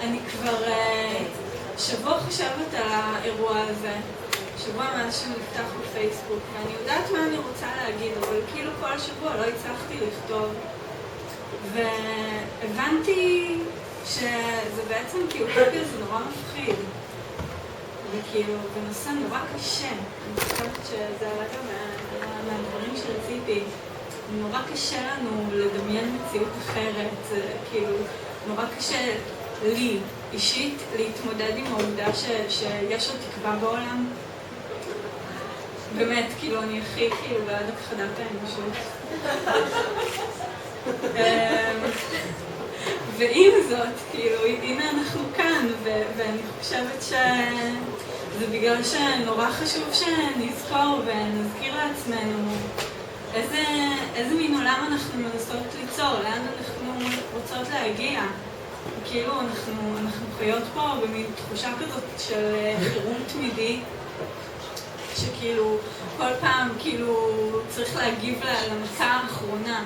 אני כבר שבוע חושבת על האירוע הזה, שבוע מאז שנפתח בפייסבוק, ואני יודעת מה אני רוצה להגיד, אבל כאילו כל שבוע לא הצלחתי לכתוב. והבנתי שזה בעצם כאילו אוטופיה זה נורא מפחיד. וכאילו, בנושא נורא קשה. אני חושבת שזה עלה גם מהדברים שרציתי. נורא קשה לנו לדמיין מציאות אחרת. זה כאילו, נורא קשה לי, אישית, להתמודד עם העובדה שיש עוד תקווה בעולם. באמת, כאילו, אני הכי כאילו בעד הכחדת האנושות. ועם זאת, כאילו, הנה אנחנו כאן, ואני חושבת שזה בגלל שנורא חשוב שנזכור ונזכיר לעצמנו איזה מין עולם אנחנו מנסות ליצור, לאן אנחנו רוצות להגיע. כאילו, אנחנו חיות פה במין תחושה כזאת של חירום תמידי, שכאילו, כל פעם, כאילו, צריך להגיב למכה האחרונה.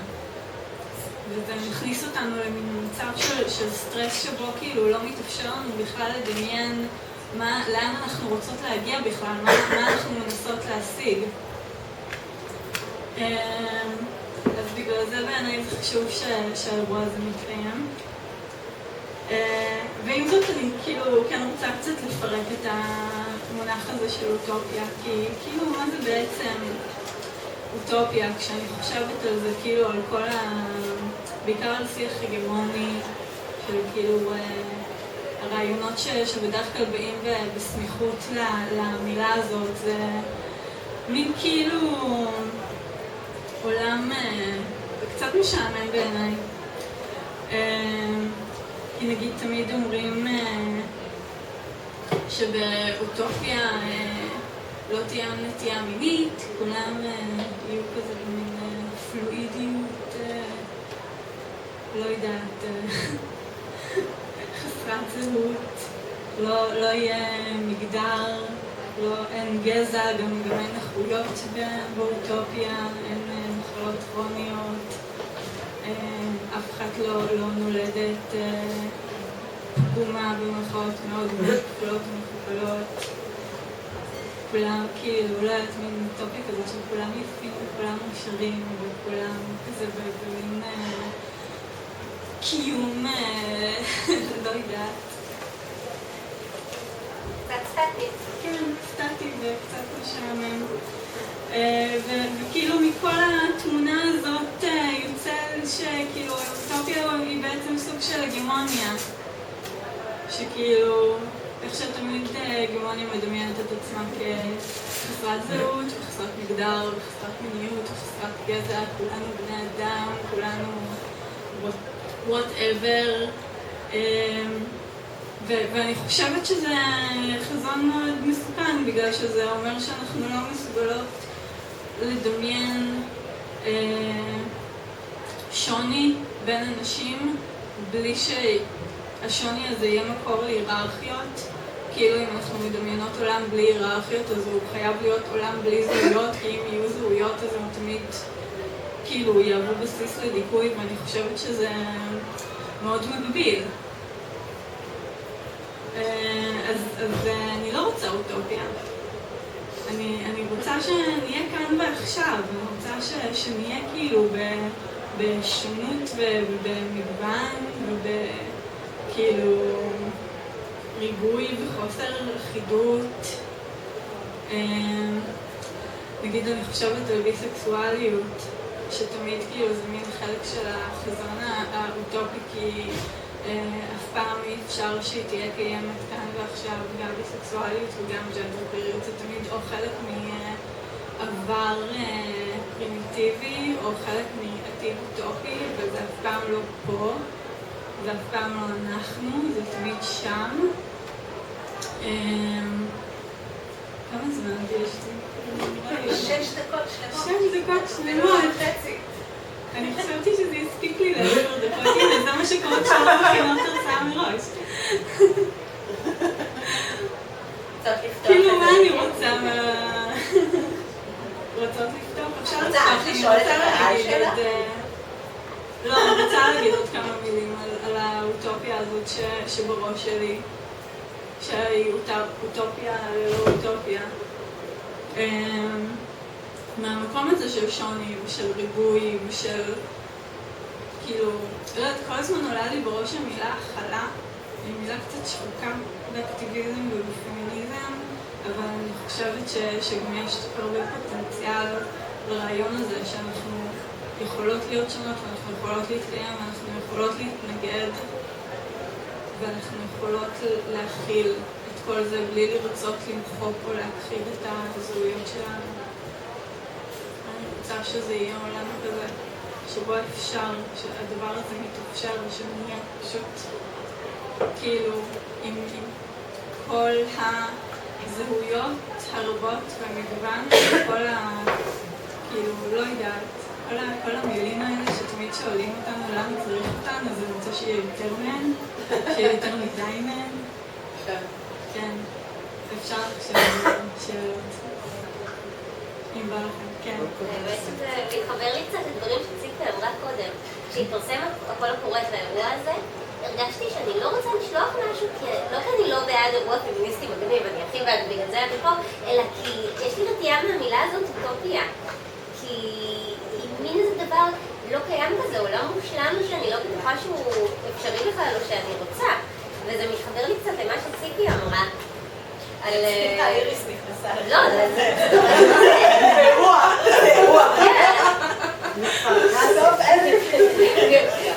וזה מכניס אותנו למין מצב של סטרס שבו כאילו לא מתאפשר לנו בכלל לדמיין לאן אנחנו רוצות להגיע בכלל, מה אנחנו מנסות להשיג. אז בגלל זה בעיניי זה חשוב שהאירוע הזה מתקיים. ועם זאת אני כאילו כן רוצה קצת לפרק את המונח הזה של אוטופיה, כי כאילו מה זה בעצם אוטופיה, כשאני חושבת על זה כאילו על כל בעיקר על שיח הגמוני של כאילו הרעיונות שבדרך כלל באים בסמיכות למילה הזאת, זה מין כאילו עולם קצת משעמם בעיניי. כי נגיד תמיד אומרים שבאוטופיה לא תהיה נטייה מינית, כולם יהיו כזה במין פלואידיות, לא יודעת, חסרת זהות, לא יהיה מגדר, אין גזע, גם אין נכויות באוטופיה, אין מחלות כרוניות, אף אחד לא נולדת פגומה במחלות מאוד מוכפלות ומכופלות. כולם כאילו, לא יודעת, מין אוטופיה כזאת שכולם יפים וכולם מאושרים וכולם כזה במין קיום, לא יודעת. קצת סטטי. כן, סטטי וקצת משעמם. וכאילו מכל התמונה הזאת יוצא שכאילו האוטופיה היא בעצם סוג של הגמוניה. שכאילו, איך שתמיד גמוניה מדמיינת את עצמה כחסרת זהות, וחסרת מגדר, וחסרת מיניות, וחסרת גזע, כולנו בני אדם, כולנו whatever. ואני חושבת שזה חזון מאוד מסוכן, בגלל שזה אומר שאנחנו לא מסוגלות לדמיין שוני בין אנשים בלי שהשוני הזה יהיה מקור להיררכיות. כאילו אם אנחנו מדמיינות עולם בלי היררכיות, אז הוא חייב להיות עולם בלי זהויות, כי אם יהיו זהויות אז הם תמיד כאילו יהוו בסיס לדיכוי, ואני חושבת שזה מאוד מגביל. אז אני לא רוצה אוטופיה. אני רוצה שנהיה כאן ועכשיו, אני רוצה שנהיה כאילו בשונות ובמגוון ובכאילו ריבוי וחוסר אחידות. נגיד אני חושבת על ביסקסואליות, שתמיד כאילו זה מין חלק של החזון האוטופי, כי אף פעם אי אפשר שהיא תהיה קיימת כאן ועכשיו, גם ביסקסואליות וגם ג'נדר קוויריות, זה תמיד או חלק מעבר פרימיטיבי או חלק מעתיד אוטופי, וזה אף פעם לא פה, זה אף פעם לא אנחנו, זה תמיד שם. כמה זמן יש לי? 6 דקות שלמות. 6 דקות שלמות. אני חשבתי שזה יספיק לי ל10 דקות, הנה, זה מה שקורה כשלא מכינות הרצאה מראש. כאילו, מה אני רוצה? רוצות לפתוח? אפשר לפתוח, אני רוצה להגיד את... לא, אני רוצה להגיד עוד כמה מילים על האוטופיה הזאת שבראש שלי, שהיא אוטופיה ללא אוטופיה. מהמקום הזה של שוני ושל ריבוי ושל, כאילו, לא יודעת, כל הזמן עולה לי בראש המילה הכלה, היא מילה קצת שחוקה באקטיביזם ובפמיניזם, אבל אני חושבת שגם יש הרבה פוטנציאל לרעיון הזה שאנחנו יכולות להיות שונות ואנחנו יכולות להתקיים ואנחנו יכולות להתנגד ואנחנו יכולות להכיל את כל זה בלי לרצות למחוק או להכחיד את הזהויות שלנו. אני רוצה שזה יהיה עולם כזה שבו אפשר, שהדבר הזה מתאפשר ושנהיה פשוט כאילו עם כל הזהויות הרבות והמגוון, כל כאילו, לא יודעת, כל המילים האלה שתמיד שואלים אותנו למה צריך אותנו, אז אני רוצה שיהיה יותר מהן, שיהיה יותר מדי מהן. כן, אפשר שאלות. אם בא לכם, כן. בעצם זה מתחבר לי קצת לדברים שציפי אמרה קודם. כשהתפרסם הקול הקורא לאירוע הזה, הרגשתי שאני לא רוצה לשלוח משהו, לא כי אני לא בעד אירוע פמיניסטי מגניב, אני הכי בעד בגלל זה אני פה, אלא כי יש לי נטייה מהמילה הזאת אוטופיה. כי היא מין איזה דבר לא קיים כזה, עולם מושלם שאני לא בטוחה שהוא אפשרי בכלל או שאני רוצה. וזה מתחבר לי קצת למה שציפי אמרה. על... איריס נכנסה. לא, זה... אירוע. בסוף אין.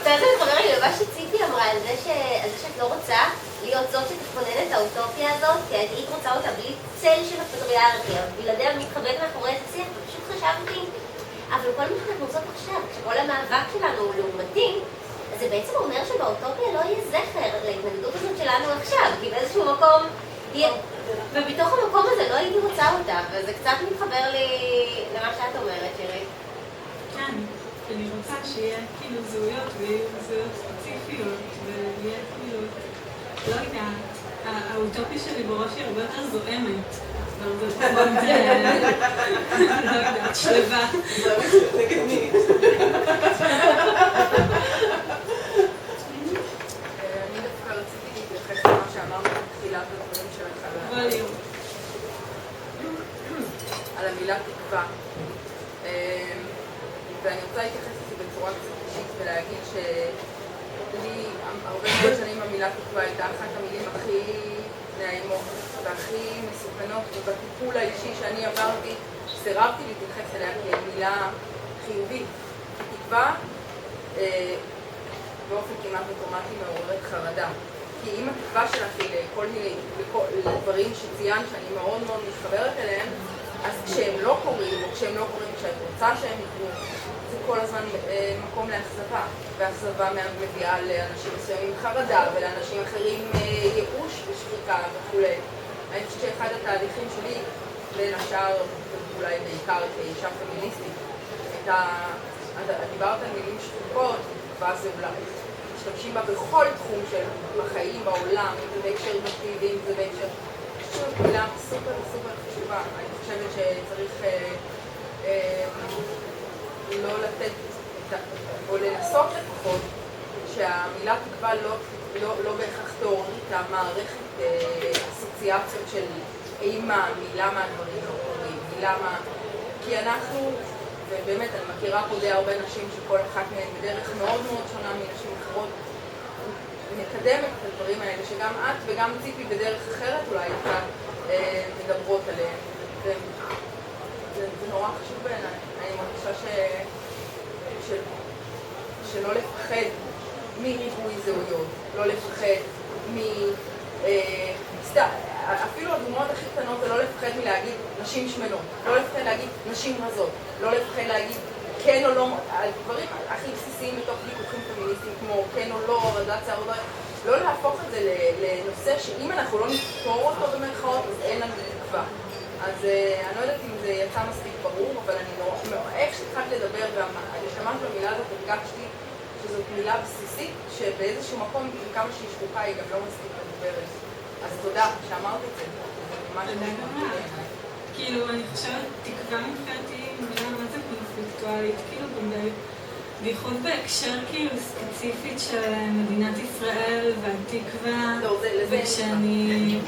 זה מתחבר לי למה שציפי אמרה על זה שאת לא רוצה להיות זאת שתכונן את האוטופיה הזאת, כי היית רוצה אותה בלי צל של הפטריארכיה, בלעדיה מתחבאת מאחורי את השיח, ופשוט חשבתי, אבל כל מה שאנחנו עושות עכשיו, כשכל המאבק שלנו הוא לעומתי, זה בעצם אומר שבאוטופיה לא יהיה זכר להתנגדות הזאת שלנו עכשיו, כי באיזשהו מקום, ובתוך המקום הזה לא הייתי רוצה אותה, וזה קצת מתחבר לי למה שאת אומרת, שירי. כן, אני רוצה שיהיה כאילו זהויות ויהיו זהויות ספציפיות, ויהיה כאילו, לא יודעת, האוטופיה שלי בראש היא הרבה יותר זוהמת. הרבה פחות, לא יודעת, שלווה. נגד מי? אני דווקא רציתי להתייחס למה שאמרת בתחילת הדברים שלך על המילה תקווה. ואני רוצה להתייחס לזה בצורה קצת אישית ולהגיד שלי הרבה מאוד שנים המילה תקווה הייתה אחת המילים הכי נעימות והכי מסוכנות, ובטיפול האישי שאני עברתי סירבתי להתייחס אליה כמילה חיובית. תקווה באופן כמעט אוטומטי מעוררת חרדה. כי אם התקווה שלך היא לכל דברים שציינת שאני מאוד מאוד מתחברת אליהם, אז כשהם לא קורים, או כשהם לא קורים כשאת רוצה שהם יקרו, זה כל הזמן מקום לאכזבה. והאכזבה מביאה לאנשים מסוימים חרדה, ולאנשים אחרים ייאוש ושחיקה וכו'. אני חושבת שאחד התהליכים שלי, בין השאר, ואולי בעיקר כאישה פמיניסטית, דיברת על מילים שחוקות, תקווה זה אולי. משתמשים בה בכל תחום של בחיים, בעולם, אם זה בהקשר דתי ואם זה בהקשר... פשוט מילה סופר סופר חשובה. אני חושבת שצריך לא לתת, או לנסות לפחות, שהמילה תקווה לא בהכרח תעורר את המערכת אסוציאציות של אימה, מלמה הדברים לא קורים, מלמה... כי אנחנו, ובאמת אני מכירה פה די הרבה נשים שכל אחת מהן בדרך מאוד מאוד שונה מנשים אחרות, מקדמת את הדברים האלה, שגם את וגם ציפי בדרך אחרת אולי כאן מדברות עליהם. זה נורא חשוב בעיניי. אני מרגישה שלא לפחד מריבוי זהויות, לא לפחד אפילו הדוגמאות הכי קטנות זה לא לפחד מלהגיד נשים שמנות, לא לפחד להגיד נשים רזות, לא לפחד להגיד כן או לא, הדברים הכי בסיסיים בתוך ויכוחים פמיניסטיים כמו כן או לא, הורדת שיער או לא להפוך את זה לנושא שאם אנחנו לא נפתור אותו במרכאות אז אין לנו תקווה. אז אני לא יודעת אם זה יצא מספיק ברור, אבל אני איך שהתחלת לדבר ואני שמעת במילה הזאת הרגשתי שזאת מילה בסיסית שבאיזשהו מקום כמה שהיא שחוקה היא גם לא מספיק מדוברת. אז תודה שאמרת את זה. כאילו, אני חושבת, תקווה מבחינתי מילה מה זה קונפליקטואלית, כאילו גם בייחוד בהקשר כאילו ספציפית של מדינת ישראל והתקווה, וכשאני...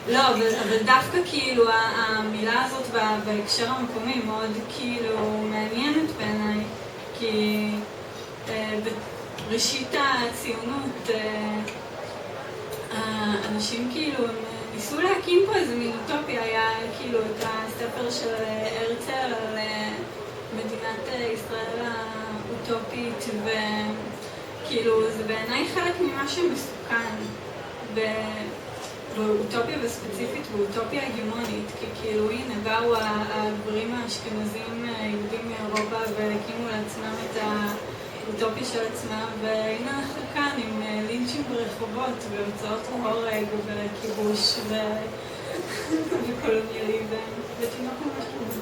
לא, אבל דווקא כאילו המילה הזאת בהקשר המקומי מאוד כאילו מעניינת בעיניי, כי בראשית הציונות האנשים כאילו ניסו להקים פה איזה מין אוטופיה, היה כאילו את הספר של הרצל על מדינת ישראל האוטופית, וכאילו זה בעיניי חלק ממה שמסוכן באוטופיה וספציפית באוטופיה הגמונית, כי כאילו הנה באו הגברים האשכנזים יהודים מאירופה והקימו לעצמם את האוטופיה של עצמם, והנה אנחנו כאן עם לינצ'ים ברחובות והוצאות להורג וכיבוש וקולוניאליזם ותינוק ממש כמובן.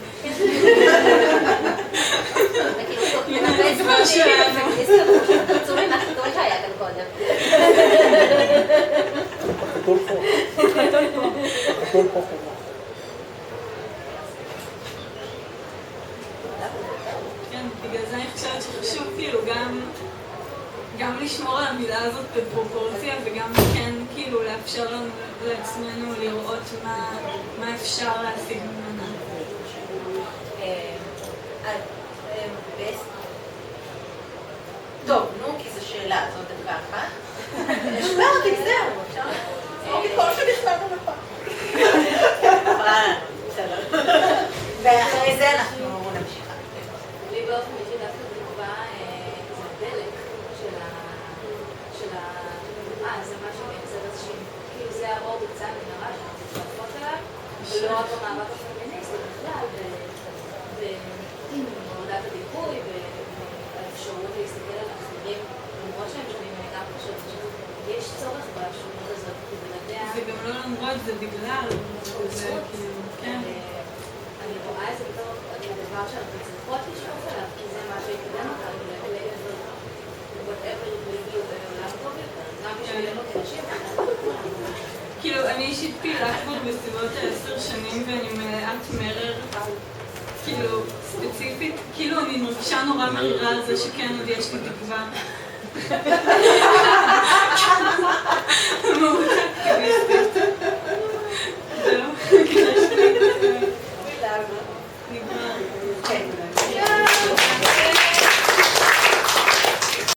הנה הדבר שלנו. עצורים, מה החיתול שהיה כאן קודם? החתול פה. החתול פה חברה. כן, בגלל זה אני חושבת שחשוב כאילו גם לשמור על המילה הזאת בפרופורציה וגם כן כאילו לאפשר לנו לעצמנו לראות מה אפשר להשיג ממנה. טוב, נו, כי זו שאלה, זאת דקה אחת. נשברתי, זהו, אפשר? כל שנכתבנו לפה. בסדר. ואחרי זה אנחנו נמשיך. לי באופן אישי דווקא תקווה זה הדלק זה משהו מייצר איזושהי, כאילו זה האור בקצה המנהרה שאנחנו מצטרפות אליו, ולא רק במאבק הפמיניסטי בכלל, ובהורדת הדיכוי, והאפשרות להסתכל על אחרים, למרות שהם שונים, אני גם חושבת שיש צורך בשונות הזאת, כי בלעדיה... זה גם לא למרות, זה בגלל, זה כאילו, כן. אני רואה את זה בתור הדבר שאנחנו צריכות לשאוף אליו, כי זה מה שיקדם אותנו לעבר whatever יגיעו בעולם טוב יותר, גם בשבילנו כנשים. כאילו, אני אישית פעילה כבר בסביבות 10 שנים ואני מלאת מרר, כאילו, ספציפית, כאילו אני מרגישה נורא מרירה על זה שכן עוד יש לי תקווה.